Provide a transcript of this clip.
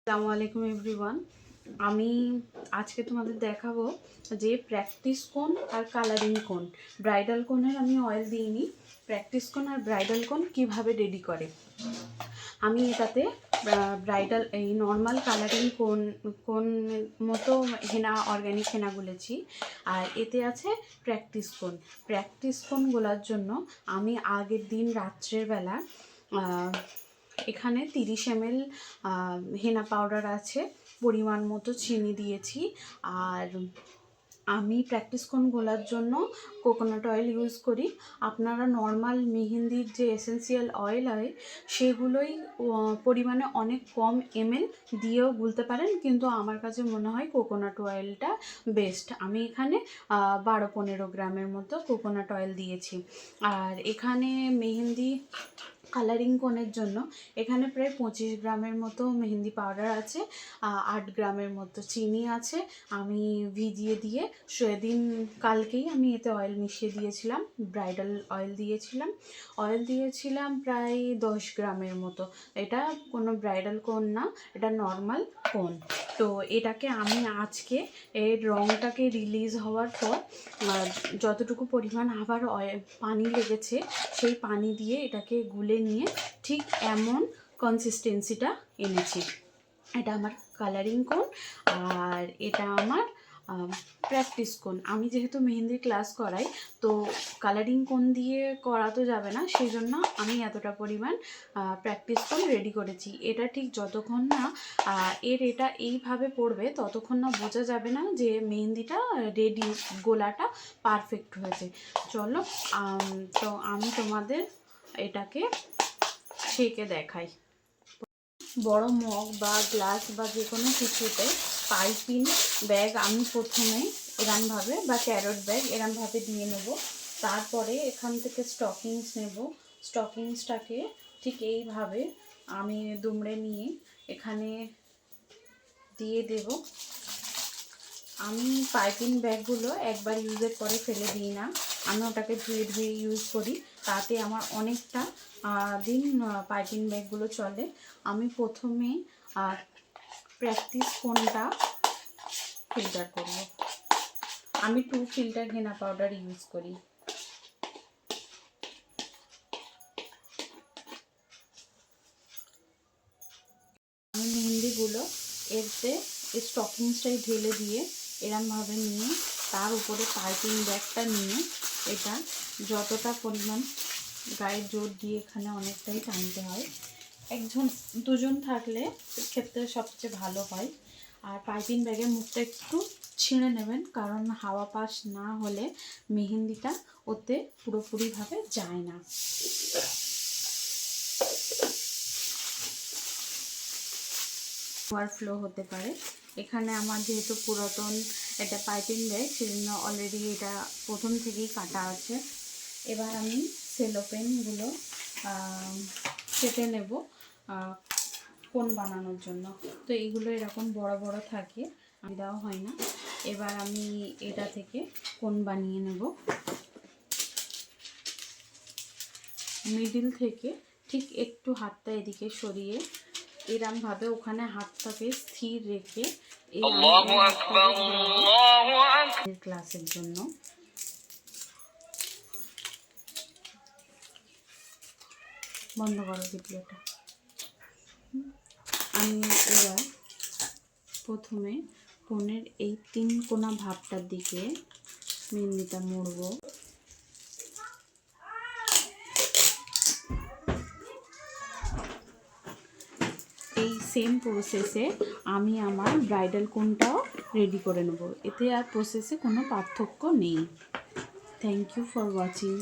আসসালামু আলাইকুম এভরিওয়ান। আমি আজকে তোমাদের দেখাবো যে প্র্যাকটিস কোন আর কালারিং কোন। ব্রাইডাল কোনের আমি অয়েল দিইনি, প্র্যাকটিস কোন আর ব্রাইডাল কোন কিভাবে রেডি করে। আমি এটাতে ব্রাইডাল এই নর্মাল কালারিং কোন মতো হেনা অর্গ্যানিক হেনা গুলেছি, আর এতে আছে প্র্যাকটিস কোন গোলার জন্য আমি আগের দিন রাত্রের বেলা এখানে 30 ml হেনা পাউডার আছে, পরিমাণ মতো চিনি দিয়েছি। আর আমি প্র্যাকটিস কোন গোলার জন্য কোকোনাট অয়েল ইউজ করি। আপনারা নর্মাল মেহেন্দির যে এসেন্সিয়াল অয়েল হয় সেগুলোই পরিমাণে অনেক কম ml দিয়েও গুলতে পারেন, কিন্তু আমার কাছে মনে হয় কোকোনাট অয়েলটা বেস্ট। আমি এখানে 12-15 গ্রামের মতো কোকোনাট অয়েল দিয়েছি। আর এখানে মেহেন্দি কালারিং কোনের জন্য এখানে প্রায় 25 গ্রামের মতো মেহেন্দি পাউডার আছে, 8 গ্রামের মতো চিনি আছে। আমি ভিজিয়ে দিয়ে সেদিন কালকেই আমি এতে অয়েল মিশিয়ে দিয়েছিলাম, ব্রাইডাল অয়েল দিয়েছিলাম প্রায় 10 গ্রামের মতো। এটা কোনো ব্রাইডাল কোন না, এটা নর্মাল কোন। তো এটাকে আমি আজকে এর রঙটাকে রিলিজ হওয়ার পর যতটুকু পরিমাণ আবার পানি লেগেছে সেই পানি দিয়ে এটাকে গুলে নিয়ে ঠিক এমন কনসিস্টেন্সিটা এনেছি। এটা আমার কালারিং কোন আর এটা আমার প্র্যাকটিস কোন। আমি যেহেতু মেহেন্দির ক্লাস করাই, তো কালারিং কোন দিয়ে করা তো যাবে না, সেই জন্য আমি এতটা পরিমাণ প্র্যাকটিস কোন রেডি করেছি। এটা ঠিক যতক্ষণ না এটা এইভাবে পড়বে ততক্ষণ না বোঝা যাবে না যে মেহেন্দিটা রেডি, গোলাটা পারফেক্ট হয়েছে। চলো তো আমি তোমাদের এটাকে ছেঁকে দেখাই। বড় মগ বা গ্লাস বা যে কোনো কিছুতে পাইপিং ব্যাগ আমি প্রথমে এরমভাবে, বা ক্যারট ব্যাগ এরমভাবে দিয়ে নেব। তারপরে এখান থেকে স্টকিংস নেব। স্টকিংসটাকে ঠিক এইভাবে আমি দুমড়ে নিয়ে এখানে দিয়ে দেব। আমি পাইপিং ব্যাগগুলো একবার ইউজের পরে ফেলে দিই না, আমি ওটাকে ধুয়ে ইউজ করি, তাতে আমার অনেকটা দিন পাইপিং ব্যাগগুলো চলে। আমি প্রথমে প্র্যাকটিস কোনটা ফিল্টার করব। আমি 2 ফিল্টার হেনা পাউডার ইউজ করি। আমি মেহেন্দিগুলো এতে স্টকিংসটাই ঢেলে দিয়ে এরমভাবে নিয়ে তার উপরে পাইপিং ব্যাগটা নিয়ে এটা যতটা পরিমাণ গায়ে জোর দিয়ে এখানে অনেকটাই টানতে হয়। 1-2 জন থাকলে ক্ষেত্রে সবচেয়ে ভালো হয়। আর পাইপিং ব্যাগের মুখটা একটু ছিঁড়ে নেবেন, কারণ হাওয়া পাস না হলে মেহেন্দিটা ওতে পুরোপুরিভাবে যায় না। ওভারফ্লো হতে পারে। এখানে আমার যেহেতু পুরাতন এটা পাইপিং ব্যাগ, সেজন্য অলরেডি এটা প্রথম থেকেই কাটা আছে। এবার আমি সেলোপেনগুলো কেটে নেব কোন বানানোর জন্য। তো এইগুলো এরকম বড় বড় থাকে, আমি দেওয়া হয় না। এবার আমি এটা থেকে কোন বানিয়ে নেব। মিডিল থেকে ঠিক একটু হাতটা এদিকে সরিয়ে এরমভাবে ওখানে হাতটাকে স্থির রেখে ক্লাসের জন্য বন্ধ করো ভিডিওটা। আমি এবার প্রথমে কোণের এই 3 কোণা ভাবটার দিকে মেহেন্দিটা মুড়ব। এই সেম প্রসেসে আমি আমার ব্রাইডাল কোনটাও রেডি করে নেব। এতে আর প্রসেসে কোনো পার্থক্য নেই। Thank you for watching.